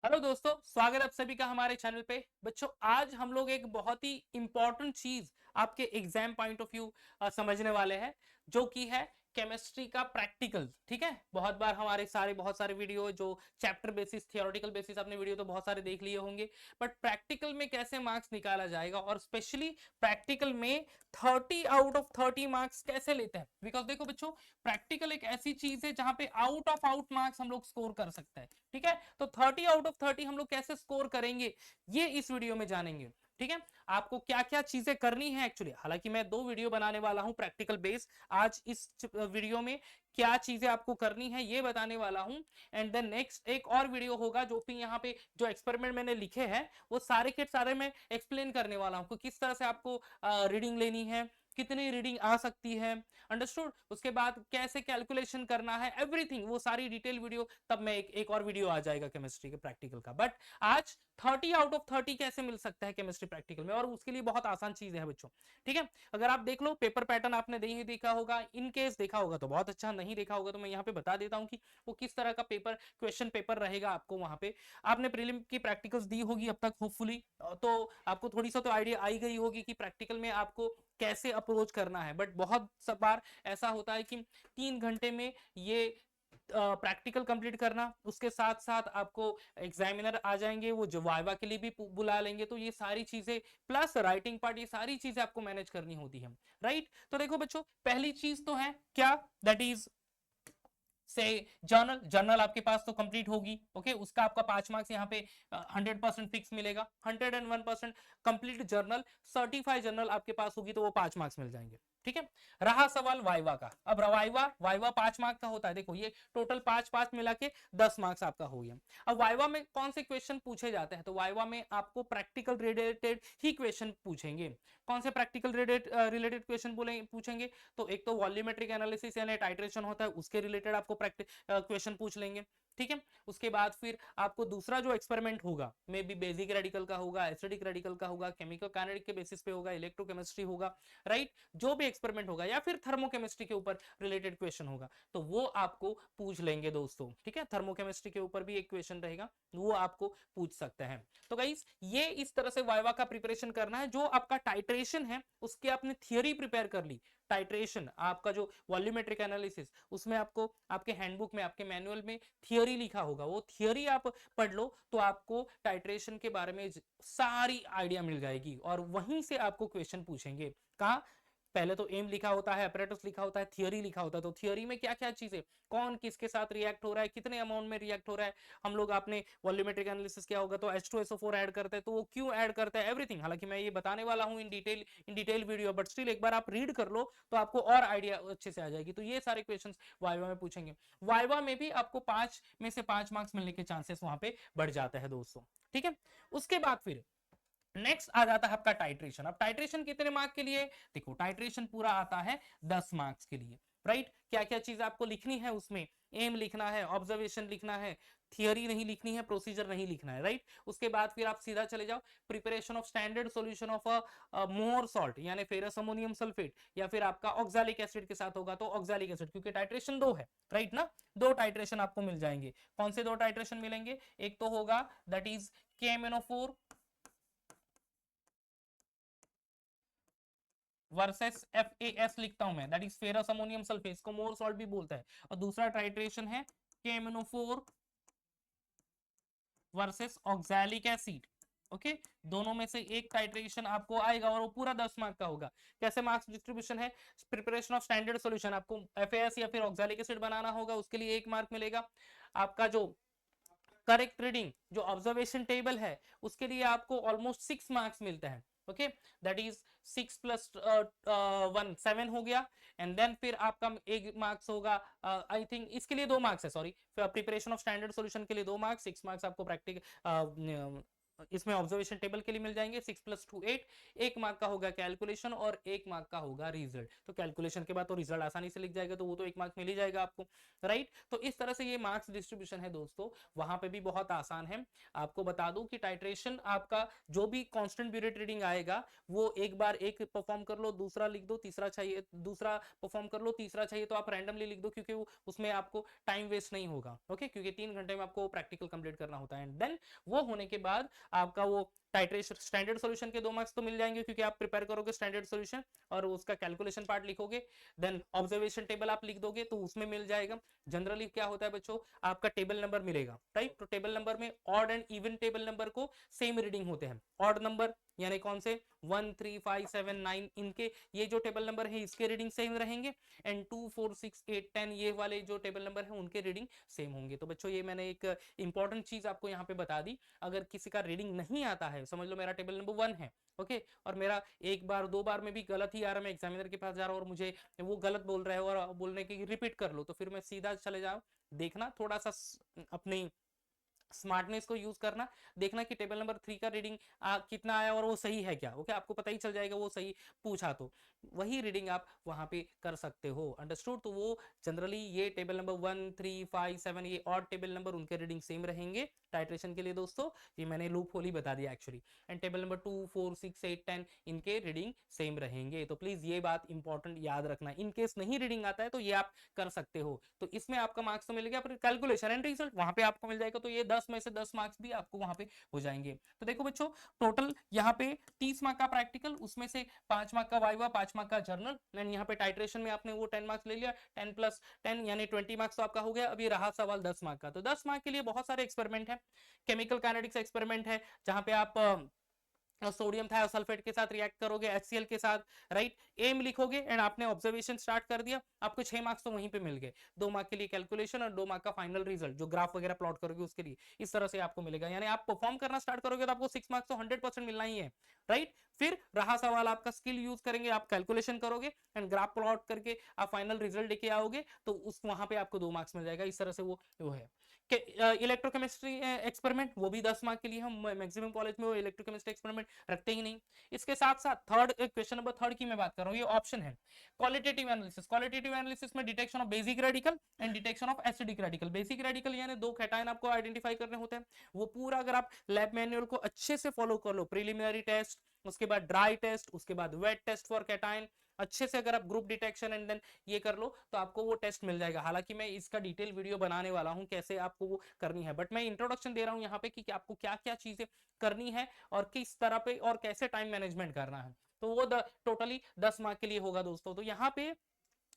Hello दोस्तों, स्वागत है आप सभी का हमारे चैनल पे। बच्चों, आज हम लोग एक बहुत ही इंपॉर्टेंट चीज आपके एग्जाम पॉइंट ऑफ व्यू समझने वाले हैं, जो कि है केमिस्ट्री का प्रैक्टिकल। ठीक है, बहुत बार हमारे बहुत सारे वीडियो जो चैप्टर बेसिस थियोरेटिकल बेसिस आपने वीडियो तो बहुत सारे देख लिए होंगे, बट प्रैक्टिकल में कैसे मार्क्स निकाला जाएगा और स्पेशली प्रैक्टिकल में 30 आउट ऑफ 30 मार्क्स कैसे लेते हैं। बिकॉज देखो बच्चों, प्रैक्टिकल एक ऐसी चीज है जहां पे आउट ऑफ आउट मार्क्स हम लोग स्कोर कर सकते हैं। ठीक है, तो 30 आउट ऑफ 30 हम लोग कैसे स्कोर करेंगे ये इस वीडियो में जानेंगे। ठीक है, आपको क्या क्या चीजें करनी है एक्चुअली। हालांकि मैं 2 वीडियो बनाने वाला हूं प्रैक्टिकल बेस। आज इस वीडियो में क्या चीजें आपको करनी है ये बताने वाला हूं, एंड देन नेक्स्ट एक और वीडियो होगा जो भी यहाँ पे जो एक्सपेरिमेंट मैंने लिखे हैं वो सारे के सारे मैं एक्सप्लेन करने वाला हूं, किस तरह से आपको रीडिंग लेनी है, कितनी रीडिंग आ सकती है, अंडरस्टूड। उसके बाद कैसे कैलकुलेशन करना है, एवरीथिंग, वो सारी डिटेल वीडियो तब मैं एक और वीडियो आ जाएगा केमिस्ट्री के प्रैक्टिकल का। बट आज 30 आउट ऑफ 30 कैसे मिल सकता है केमिस्ट्री प्रैक्टिकल में, और उसके लिए बहुत आसान चीज है बच्चों। ठीक है, अगर आप देख लो पेपर पैटर्न आपने नहीं देखा होगा, इन केस देखा होगा तो बहुत अच्छा, नहीं देखा होगा तो मैं यहाँ पे बता देता हूँ कि वो किस तरह का पेपर क्वेश्चन पेपर रहेगा आपको वहां पे। आपने प्रीलिम की प्रैक्टिकल्स दी होगी अब तक होपफुली, तो आपको थोड़ी सा तो आइडिया आई गई होगी कि प्रैक्टिकल में आपको कैसे अप्रोच करना है। बट बहुत सब बार ऐसा होता है कि 3 घंटे में ये प्रैक्टिकल कंप्लीट करना, उसके साथ साथ आपको एग्जामिनर आ जाएंगे, वो जो वाइवा के लिए भी बुला लेंगे, तो ये सारी चीजें प्लस राइटिंग पार्ट, ये सारी चीजें आपको मैनेज करनी होती है। राइट, तो देखो बच्चों, पहली चीज तो है क्या, दैट इज से जर्नल। जर्नल आपके पास तो कंप्लीट होगी, ओके। उसका आपका 5 मार्क्स यहाँ पे 100% फिक्स मिलेगा। 101% कंप्लीट जर्नल, सर्टिफाइड जर्नल आपके पास होगी तो वो 5 मार्क्स मिल जाएंगे। ठीक है, रहा सवाल वाइवा का। अब वाइवा वाइवा 5 मार्क्स का होता है। देखो ये टोटल 5 5 मिला के 10 मार्क्स आपका हो गया। अब वाइवा में कौन से क्वेश्चन पूछे जाते हैं, तो वाइवा में आपको प्रैक्टिकल रिलेटेड ही क्वेश्चन पूछेंगे। कौन से प्रैक्टिकल रिलेटेड क्वेश्चन पूछेंगे, तो एक तो वॉल्यूमेट्रिक एनालिसिस यानी टाइट्रेशन होता है, उसके रिलेटेड आपको क्वेश्चन पूछ लेंगे। ठीक है, उसके बाद फिर आपको दूसरा जो एक्सपेरिमेंट होगा, मे बी बेसिक रेडिकल का होगा, एसिडिक रेडिकल का होगा, केमिकल काइनेटिक के बेसिस पे होगा, इलेक्ट्रोकेमिस्ट्री होगा, राइट। जो भी एक्सपेरिमेंट होगा या फिर थर्मोकेमिस्ट्री के ऊपर रिलेटेड क्वेश्चन होगा तो वो आपको पूछ लेंगे दोस्तों। ठीक है, थर्मोकेमिस्ट्री के ऊपर भी एक क्वेश्चन रहेगा, वो आपको पूछ सकते हैं। तो गाइस, ये इस तरह से वाइवा का प्रिपरेशन करना है। जो आपका टाइट्रेशन है उसके आपने थियोरी प्रिपेयर कर ली। टाइट्रेशन आपका जो वॉल्यूमेट्रिक एनालिसिस, उसमें आपको आपके हैंडबुक में आपके मैनुअल में थियोरी लिखा होगा, वो थियोरी आप पढ़ लो तो आपको टाइट्रेशन के बारे में सारी आइडिया मिल जाएगी, और वहीं से आपको क्वेश्चन पूछेंगे। कहा, पहले तो एम लिखा होता है, अपरेटस लिखा होता है, थियोरी लिखा होता है। तो थियोरी में क्या क्या चीजें, कौन किसके साथ रिएक्ट हो रहा है, कितने अमाउंट में रिएक्ट हो रहा है, हम लोग आपने वॉल्यूमेट्रिक एनालिसिस किया होगा तो H2SO4 ऐड करते हैं, तो वो क्यों ऐड करते हैं, एवरीथिंग। हालांकि मैं ये बताने वाला हूं in detail video, but still एक बार आप रीड कर लो तो आपको और आइडिया अच्छे से आ जाएगी। तो ये सारे क्वेश्चन वाइवा में पूछेंगे। वाइवा में भी आपको 5 में से 5 मार्क्स मिलने के चांसेस वहां पे बढ़ जाते हैं दोस्तों। ठीक है, उसके बाद फिर नेक्स्ट आ जाता है आपका टाइट्रेशन। अब टाइट्रेशन कितने मार्क के लिए, देखो टाइट्रेशन पूरा आता है 10 मार्क्स के लिए, राइट। क्या क्या चीज आपको लिखनी है उसमें, एम लिखना है, ऑब्जर्वेशन लिखना है, थियोरी नहीं लिखनी है, प्रोसीजर नहीं लिखना है, राइट। उसके बाद फिर आप सीधा चले जाओ preparation of standard solution of more salt यानी फेरस अमोनियम सल्फेट, या फिर आपका ऑक्सैलिक एसिड के साथ होगा तो ऑक्सैलिक एसिड, क्योंकि टाइट्रेशन 2 है, राइट ना। 2 टाइट्रेशन आपको मिल जाएंगे। कौन से 2 टाइट्रेशन मिलेंगे, एक तो होगा that is KMnO4 versus FAS लिखता हूं मैं, that is ferrous ammonium sulphate को मोर सॉल्ट भी बोलता है। और दूसरा टाइट्रेशन है KMnO4 versus oxalic acid. Okay, दोनों में से एक टाइट्रेशन आपको आएगा और वो पूरा 10 मार्क का होगा। कैसे मार्क्स डिस्ट्रीब्यूशन है, प्रिपरेशन ऑफ स्टैंडर्ड सॉल्यूशन, आपको FAS या फिर ऑक्सैलिक एसिड बनाना होगा, उसके लिए 1 मार्क मिलेगा। आपका जो करेक्ट रीडिंग, जो ऑब्जर्वेशन टेबल है, उसके लिए आपको ऑलमोस्ट 6 मार्क्स मिलते हैं। ओके, दैट इज 6 + 1 7 हो गया। एंड देन फिर आपका 1 मार्क्स होगा, आई थिंक इसके लिए 2 मार्क्स है, sorry, preparation of standard solution के लिए 2 मार्क्स, 6 मार्क्स आपको प्रैक्टिकल इसमें ऑब्जर्वेशन टेबल के लिए मिल जाएंगे 6 + 2 8। 1 मार्क का होगा कैलकुलेशन और 1 मार्क का होगा रिजल्ट। तो कैलकुलेशन के बाद तो रिजल्ट आसानी से लिख जाएगा, तो वो तो 1 मार्क मिल ही जाएगा आपको, राइट। तो इस तरह से ये मार्क्स डिस्ट्रीब्यूशन है दोस्तों, वहां पे भी बहुत आसान है। आपको बता दूं कि टाइट्रेशन आपका जो भी कांस्टेंट ब्यूरेट रीडिंग आएगा वो एक बार एक परफॉर्म कर लो, दूसरा लिख दो, तीसरा चाहिए दूसरा परफॉर्म कर लो, तीसरा चाहिए तो आप रैंडमली लिख दो, क्योंकि उसमें आपको टाइम वेस्ट नहीं होगा। ओके, क्योंकि 3 घंटे में आपको प्रैक्टिकल कंप्लीट करना होता है। एंड देन वो होने के बाद आपका वो टाइट्रेशन स्टैंडर्ड सॉल्यूशन के 2 मार्क्स तो मिल जाएंगे, क्योंकि आप प्रिपेयर करोगे स्टैंडर्ड सॉल्यूशन और उसका कैलकुलेशन पार्ट लिखोगे। देन ऑब्जर्वेशन टेबल आप लिख दोगे तो उसमें मिल जाएगा। जनरली क्या होता है बच्चों, आपका टेबल नंबर मिलेगा, राइट। तो टेबल नंबर में odd and even table number को सेम रीडिंग होते हैं। ऑड नंबर यानी कौन से 1 3 5 7 9, इनके ये जो टेबल नंबर है इसके रीडिंग सेम रहेंगे। एंड 2 4 6 8 10 ये वाले जो टेबल नंबर है उनके रीडिंग सेम होंगे। तो बच्चों ये मैंने एक इंपॉर्टेंट चीज आपको यहाँ पे बता दी। अगर किसी का रीडिंग नहीं आता है, समझ लो मेरा टेबल नंबर 1 है, ओके, और मेरा एक बार 2 बार में भी गलत ही आ रहा है, मैं एग्जामिनर के पास जा रहा हूँ और मुझे वो गलत बोल रहा है और बोलने की रिपीट कर लो, तो फिर मैं सीधा चले जाऊँ, देखना थोड़ा सा अपनी स्मार्टनेस को यूज करना, देखना कि टेबल नंबर 3 का रीडिंग कितना आया और वो सही है क्या। ओके, आपको पता ही चल जाएगा वो सही पूछा तो वही रीडिंग आप वहां पे कर सकते हो, अंडरस्टूड। तो वो जनरली ये टेबल नंबर 1 3 5 7 ये ऑड टेबल नंबर उनके रीडिंग सेम रहेंगे टाइट्रेशन के लिए दोस्तों। ये मैंने लूप होल ही बता दिया एक्चुअली। एंड टेबल नंबर 2 4 6 8 10 इनके रीडिंग सेम रहेंगे। तो प्लीज ये बात इंपॉर्टेंट याद रखना, इन केस नहीं रीडिंग आता है तो ये आप कर सकते हो। तो इसमें आपका मार्क्स तो मिल गया, फिर कैलकुलेशन एंड रिजल्ट वहां पे आपको मिल जाएगा, तो ये 10 में से 10 मार्क्स भी आपको वहां पे हो जाएंगे। तो देखो बच्चों, टोटल यहाँ पे 30 मार्क का प्रैक्टिकल, उसमें से 5 मार्क का वाइवा, 5 मार्क का जर्नल, एंड यहाँ पे टाइट्रेशन में आपने वो 10 मार्क्स ले लिया, 10 + 10 यानी 20 मार्क्स तो आपका हो गया। अभी रहा सवाल 10 मार्क का। तो 10 मार्क के लिए बहुत सारे एक्सपेरिमेंट है। केमिकल काइनेटिक्स एक्सपेरिमेंट है, जहां पे आप सोडियम थायोसल्फेट के साथ रिएक्ट करोगे HCl के साथ, राइट। एम लिखोगे एंड आपने ऑब्जर्वेशन स्टार्ट कर दिया, आपको 6 मार्क्स तो वहीं पे मिल गए। 2 मार्क के लिए कैलकुलेशन और 2 मार्क का फाइनल रिजल्ट जो ग्राफ वगैरह प्लॉट करोगे उसके लिए, इस तरह से आपको मिलेगा। यानी आप परफॉर्म करना स्टार्ट करोगे तो आपको 6 मार्क्स तो 100% मिलना ही है, राइट। फिर रहा सवाल आपका स्किल यूज करेंगे, आप कैलकुलेशन करोगे एंड ग्राफ प्लॉट करके आप फाइनल रिजल्ट लेके आओगे, तो उस वहां पे आपको 2 मार्क्स मिल जाएगा। इस तरह से वो है। इलेक्ट्रोकेमिस्ट्री एक्सपेरिमेंट वो भी 10 मार्क के लिए, हम मैक्सिमम कॉलेज में वो इलेक्ट्रोकेमिस्ट्री एक्सपेरिमेंट रखते ही नहीं। इसके साथ साथ थर्ड क्वेश्चन नंबर 3 की मैं बात कर रहा हूँ, ये ऑप्शन है क्वालिटेटिव एनालिसिस। क्वालिटेटिव एनालिसिस में detection of basic radical and detection of acidic radical. Basic radical यानी 2 कैटायन आपको आइडेंटिफाई करने होते हैं। वो पूरा अगर आप लैब मैनुअल को अच्छे से फॉलो कर लो, प्रिलिमिनरी टेस्ट, उसके बाद ड्राई टेस्ट, उसके बाद वेट टेस्ट फॉर कैटायन, अच्छे से अगर आप ग्रुप डिटेक्शन एंड देन ये कर लो तो आपको वो टेस्ट मिल जाएगा। हालांकि मैं इसका डिटेल वीडियो बनाने वाला हूं कैसे आपको वो करनी है, बट मैं इंट्रोडक्शन दे रहा हूं यहाँ पे कि आपको क्या क्या चीजें करनी है और किस तरह पे और कैसे टाइम मैनेजमेंट करना है। तो वो टोटली 10 मार्क के लिए होगा दोस्तों। तो यहाँ पे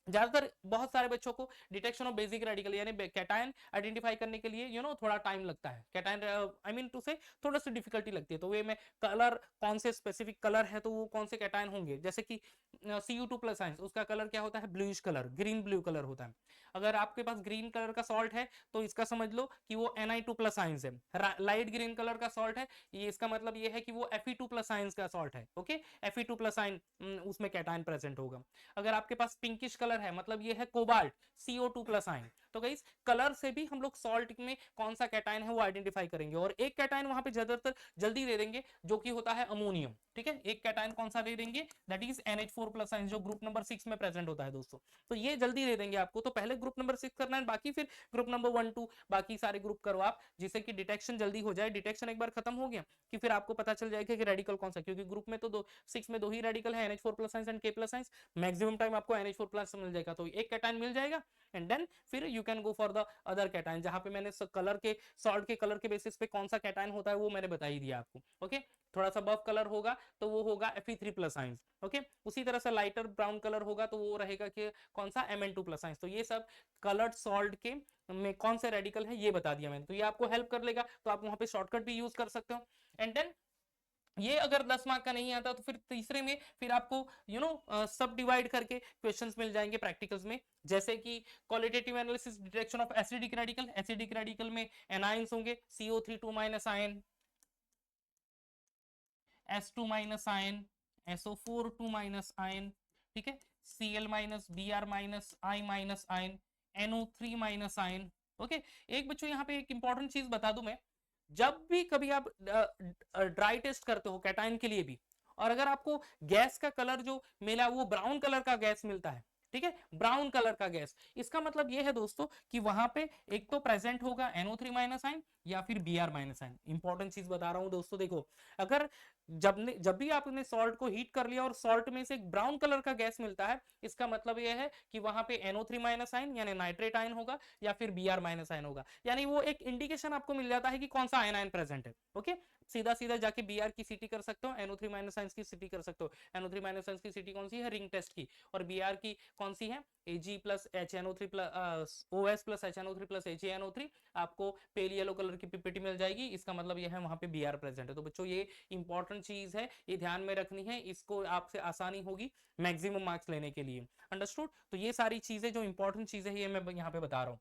ज्यादातर बहुत सारे बच्चों को डिटेक्शन ऑफ बेसिक रेडिकल यानी कैटायन आइडेंटिफाई करने के लिए थोड़ा टाइम लगता है। कैटायन आई मीन टू से थोड़ा सी डिफिकल्टी लगती है। तो वे में कलर कौन से स्पेसिफिक कलर है तो वो कौन से कैटायन होंगे, जैसे कि Cu2+ आयंस, उसका कलर क्या होता है, bluish colour, green blue colour होता है। अगर आपके पास ग्रीन कलर का सॉल्ट है तो इसका समझ लो कि वो Na2+ आयंस है। लाइट ग्रीन कलर का सॉल्ट है, ये इसका मतलब ये है कि वो Fe2+ आयंस का सॉल्ट है। ओके, Fe2+ आयन उसमें कैटायन प्रेजेंट होगा। अगर आपके पास पिंकिश कलर है मतलब ये है कोबाल्ट, CO2+ आयन। तो गाइस कलर से भी हम लोग सॉल्ट में कौन सा कैटायन है वो आइडेंटिफाई करेंगे। और एक कैटायन वहां पे ज्यादातर जल्दी दे देंगे जो कि होता है अमोनियम, ठीक है। एक कैटायन कौन सा दे देंगे, दैट इज NH4+ आयन, जो ग्रुप नंबर 6 में प्रेजेंट होता है दोस्तों। तो ये जल्दी दे देंगे आपको, तो पहले ग्रुप नंबर 6 करना है, बाकी फिर ग्रुप नंबर 1 2 बाकी सारे ग्रुप करो आप, जिससे कि डिटेक्शन जल्दी हो जाए। डिटेक्शन एक बार खत्म हो गया कि फिर आपको पता चल जाएगा कि रेडिकल कौन सा, क्योंकि ग्रुप में तो 6 में 2 ही रेडिकल है, NH4+ ions and K+ ions. Maximum time आपको NH4+ मिल जाएगा, तो एक कैटायन मिल जाएगा एंड देन फिर you can go for the other cation, जहां पे मैंने कलर के सॉल्ट के कलर के बेसिस पे कौन सा कैटायन होता है वो मैंने बता ही दिया आपको। ओके, थोड़ा सा बफ कलर होगा तो वो होगा Fe3+ आयंस। ओके, उसी तरह से लाइटर ब्राउन कलर होगा तो वो रहेगा कि कौन सा Mn2+ आयंस। तो ये सब कलर्ड सॉल्ट के में कौन से रेडिकल है ये बता दिया मैंने, तो ये आपको हेल्प कर लेगा। तो आप वहां पे शॉर्टकट भी यूज कर सकते हो। एंड देन ये अगर 10 मार्क का नहीं आता तो फिर तीसरे में फिर आपको सब डिवाइड करके क्वेश्चंस मिल जाएंगे प्रैक्टिकल्स में, जैसे कि qualitative analysis detection of acidic radical. Acidic radical में एनाइंस होंगे, CO3 2- ion, S2- ion, SO4 2- ion, ठीक है, Cl-Br-I- ion, NO3- ion. Okay, एक बच्चों यहाँ पे एक इंपॉर्टेंट चीज बता दूं मैं, जब भी कभी आप ड्राई टेस्ट करते हो कैटाइन के लिए भी, और अगर आपको गैस का कलर जो मिला वो ब्राउन कलर का गैस मिलता है, ठीक है, ब्राउन कलर का गैस, इसका मतलब ये है दोस्तों कि वहां पे एक तो प्रेजेंट होगा NO3 माइनस आयन या फिर Br माइनस आयन। इंपॉर्टेंट चीज बता रहा हूं दोस्तों, देखो अगर जब भी आपने सॉल्ट को हीट कर लिया और सॉल्ट में से एक ब्राउन कलर का गैस मिलता है, इसका मतलब यह है कि वहां पे NO3 माइनस आयन यानी नाइट्रेट आयन होगा या फिर Br माइनस आयन होगा, यानी वो एक इंडिकेशन आपको मिल जाता है कि कौन सा आयन प्रेजेंट है। ओके, सीधा सीधा जाके Br की सीटी कर सकते हो, NO3 माइनस आयन की सीटी कर सकते हो। NO3 माइनस आयन की सीटी कौन सी है, रिंग टेस्ट की, और Br की कौन सी है, Ag plus HNO3 plus OS plus HNO3 plus HaNO3, आपको पेल येलो कलर की पीपीटी मिल जाएगी, इसका मतलब यह है वहां पे Br प्रेजेंट है। तो बच्चों ये इंपॉर्टेंट चीज है, ये ध्यान में रखनी है, इसको आपसे आसानी होगी मैक्सिमम मार्क्स लेने के लिए। अंडरस्टूड? तो ये सारी चीजें जो इंपॉर्टेंट चीजें हैं ये मैं यहाँ पे बता रहा हूँ।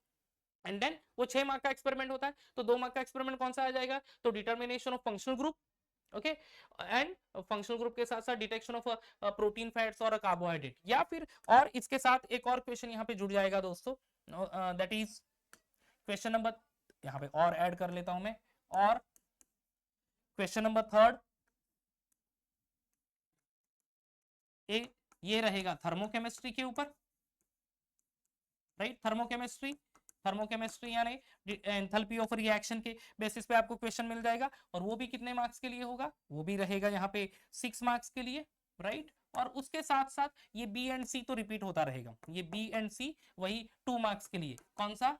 एंड देन वो 6 मार्क का एक्सपेरिमेंट होता है, तो 2 मार्क का एक्सपेरिमेंट कौन सा आ जाएगा, तो determination of functional group, okay, and functional group के साथ साथ डिटेक्शन ऑफ प्रोटीन फैट्स और कार्बोहाइड्रेट, या फिर और इसके साथ एक और क्वेश्चन यहाँ पे जुड़ जाएगा दोस्तों, दैट इज क्वेश्चन नंबर, यहाँ पे और ऐड कर लेता हूं मैं, और क्वेश्चन नंबर थर्ड ये रहेगा थर्मोकेमिस्ट्री के ऊपर, राइट, थर्मोकेमिस्ट्री, थर्मोकेमिस्ट्री यानी एंथैल्पी ऑफ रिएक्शन के बेसिस पे आपको क्वेश्चन मिल जाएगा, और वो भी कितने मार्क्स के लिए होगा, वो भी रहेगा यहाँ पे 6 मार्क्स के लिए, राइट। और उसके साथ साथ ये बी एंड सी तो रिपीट होता रहेगा, ये बी एंड सी वही 2 मार्क्स के लिए, कौन सा,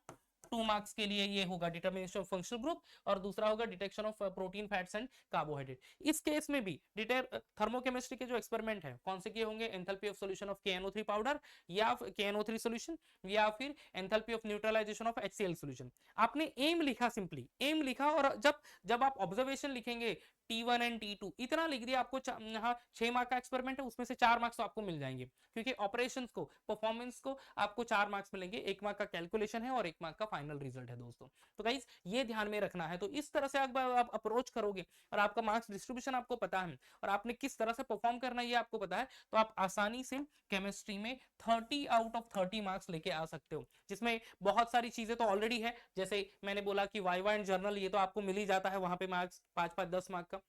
2 मार्क्स के लिए ये होगा डिटर्मिनेशन ऑफ फंक्शनल ग्रुप, और दूसरा होगा detection of protein fats and carbohydrate. इस केस में भी थर्मोकेमिस्ट्री के जो एक्सपेरिमेंट है कौन से किए होंगे, enthalpy of solution of KNO3 powder या KNO3 सॉल्यूशन, या फिर enthalpy of neutralisation of HCl solution. आपने एम लिखा, सिंपली एम लिखा, और जब जब आप ऑब्जर्वेशन लिखेंगे T1 एंड T2 इतना लिख दिया, आपको यहाँ 6 मार्क का एक्सपेरिमेंट है, उसमें से 4 मार्क्स तो आपको मिल जाएंगे, क्योंकि ऑपरेशंस को, परफॉर्मेंस को आपको 4 मार्क्स मिलेंगे, 1 मार्क का कैलकुलेशन है और 1 मार्क का फाइनल रिजल्ट है दोस्तों। तो गाइस ये ध्यान में रखना है, तो इस तरह से आप अप्रोच करोगे और आपका मार्क्स डिस्ट्रीब्यूशन आपको पता है और आपने किस तरह से परफॉर्म करना है ये आपको पता है, तो आप आसानी से केमिस्ट्री में 30 आउट ऑफ 30 मार्क्स लेके आ सकते हो, जिसमें बहुत सारी चीजें तो ऑलरेडी है, जैसे मैंने बोला कि वाइवा एंड जर्नल ये तो आपको मिल ही जाता है वहां पे मार्क्स 5-5 10 मार्क का।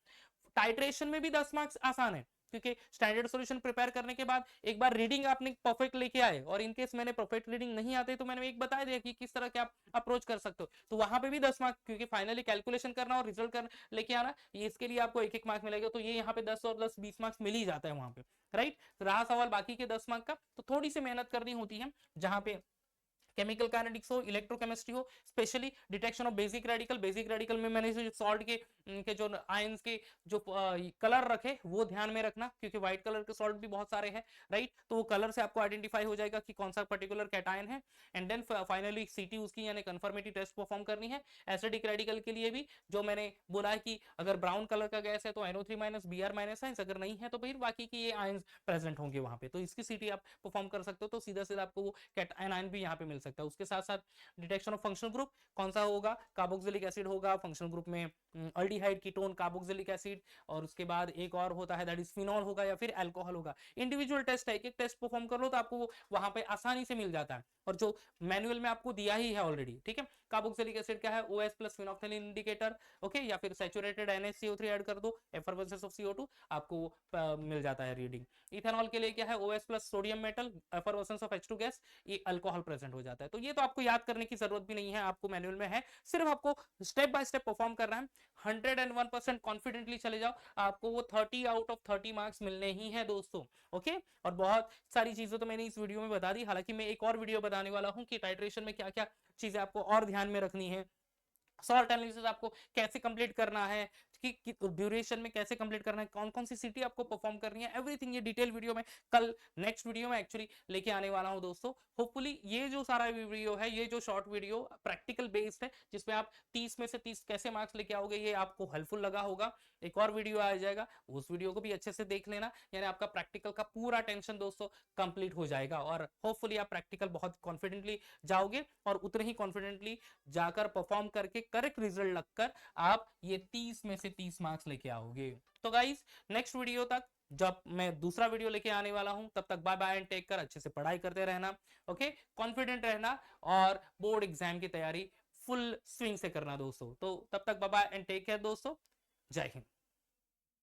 टाइट्रेशन में भी 10 मार्क्स आसान है, क्योंकि स्टैंडर्ड सॉल्यूशन प्रिपेयर करने के बाद एक बार रीडिंग आपने परफेक्ट लेके आए, और इनकेस मैंने परफेक्ट रीडिंग नहीं आते तो मैंने एक बता दिया कि किस तरह के आप अप्रोच कर सकते हो, तो वहां पे भी 10 मार्क, क्योंकि फाइनली कैलकुलेशन करना और रिजल्ट कर लेके आना, ये इसके लिए आपको 1-1 मार्क मिलेगा, तो ये यहाँ पे 10 और 10 20 मार्क्स मिल ही जाता है वहां पे, राइट। रहा सवाल बाकी के 10 मार्क का, तो थोड़ी सी मेहनत करनी होती है, जहां पे केमिकल काइनेटिक्स हो, इलेक्ट्रोकेमिस्ट्री हो, specially detection of basic radical में मैंने जो सॉल्ट के जो आयंस के जो कलर रखे वो ध्यान में रखना, क्योंकि व्हाइट कलर के सॉल्ट भी बहुत सारे हैं, राइट, तो वो कलर से आपको आइडेंटिफाई हो जाएगा कि कौन सा पर्टिकुलर कैटायन है। एंड देन फाइनली सीटी उसकी यानी कंफर्मेटिव टेस्ट परफॉर्म करनी है। एसिडिक रेडिकल के लिए भी जो मैंने बोला है कि अगर ब्राउन कलर का गैस है तो NO3 minus Br minus ions, अगर नहीं है तो फिर बाकी की ये आयंस प्रेजेंट होंगे वहां पे, तो इसकी सीटी आप परफॉर्म कर सकते हो, तो सीधा सीधा आपको वो कैटायन आयन भी यहाँ पे मिल सकता है। उसके साथ साथ डिटेक्शन ऑफ फंक्शनल ग्रुप कौन सा होगा, कार्बोक्सिलिक एसिड होगा फंक्शनल ग्रुप में, अल्डिहाइड कीटोन कार्बोक्सिलिक एसिड, और उसके बाद एक और होता है दैट इज फिनॉल होगा या फिर अल्कोहल होगा। इंडिविजुअल टेस्ट है, एक एक टेस्ट परफॉर्म कर लो तो आपको वहां पे आसानी से मिल जाता है, और जो मैनुअल में आपको दिया ही है ऑलरेडी, ठीक है। कार्बोक्सिलिक एसिड क्या है, OS प्लस फिनोक्सिलिन इंडिकेटर, ओके, या फिर सैचुरेटेड NaCO3 ऐड कर दो, एफरवेसेंस ऑफ CO2 आपको मिल जाता है रीडिंग। इथेनॉल के लिए क्या है, OS plus sodium metal, effervescence of H2 gas, ये अल्कोहल प्रेजेंट हो जाता है। तो ये तो आपको याद करने की जरूरत भी नहीं है, आपको मैनुअल में है, सिर्फ आपको स्टेप बाय स्टेप परफॉर्म करना है। 101% कॉन्फिडेंटली चले जाओ, आपको वो 30 आउट ऑफ 30 मार्क्स मिलने ही है दोस्तों, ओके। और बहुत सारी चीजें तो मैंने इस वीडियो में बता दी, हालांकि मैं एक और वीडियो बताने वाला हूं कि टाइट्रेशन में क्या क्या चीजें आपको और ध्यान में रखनी है, सॉल्ट एनालिसिस आपको कैसे कंप्लीट करना है, कि ड्यूरेशन में कैसे कंप्लीट करना है, कौन कौन सी सिटी आपको परफॉर्म करनी है, एवरीथिंग ये डिटेल वीडियो में कल नेक्स्ट वीडियो में एक्चुअली लेके आने वाला हूं दोस्तों। होपफुली ये जो सारा वीडियो है, ये जो शॉर्ट वीडियो प्रैक्टिकल बेस्ड है, जिसमें आप 30 में से 30 कैसे मार्क्स लेके आओगे, ये आपको हेल्पफुल लगा होगा। एक और वीडियो आ जाएगा, उस वीडियो को भी अच्छे से देख लेना, यानी आपका प्रैक्टिकल का पूरा टेंशन दोस्तों कंप्लीट हो जाएगा, और होपफुली आप प्रैक्टिकल बहुत कॉन्फिडेंटली जाओगे, और उतने ही कॉन्फिडेंटली जाकर परफॉर्म करके करेक्ट रिजल्ट लगकर आप ये 30 में से 30 मार्क्स लेके आओगे। तो गाइस नेक्स्ट वीडियो तक जब मैं दूसरा वीडियो लेके आने वाला हूं, तब तक बाय बाय एंड टेक कर, अच्छे से पढ़ाई करते रहना, ओके, कॉन्फिडेंट रहना, और बोर्ड एग्जाम की तैयारी फुल स्विंग से करना दोस्तों। तो तब तक bye bye and take care दोस्तों, जय हिंद।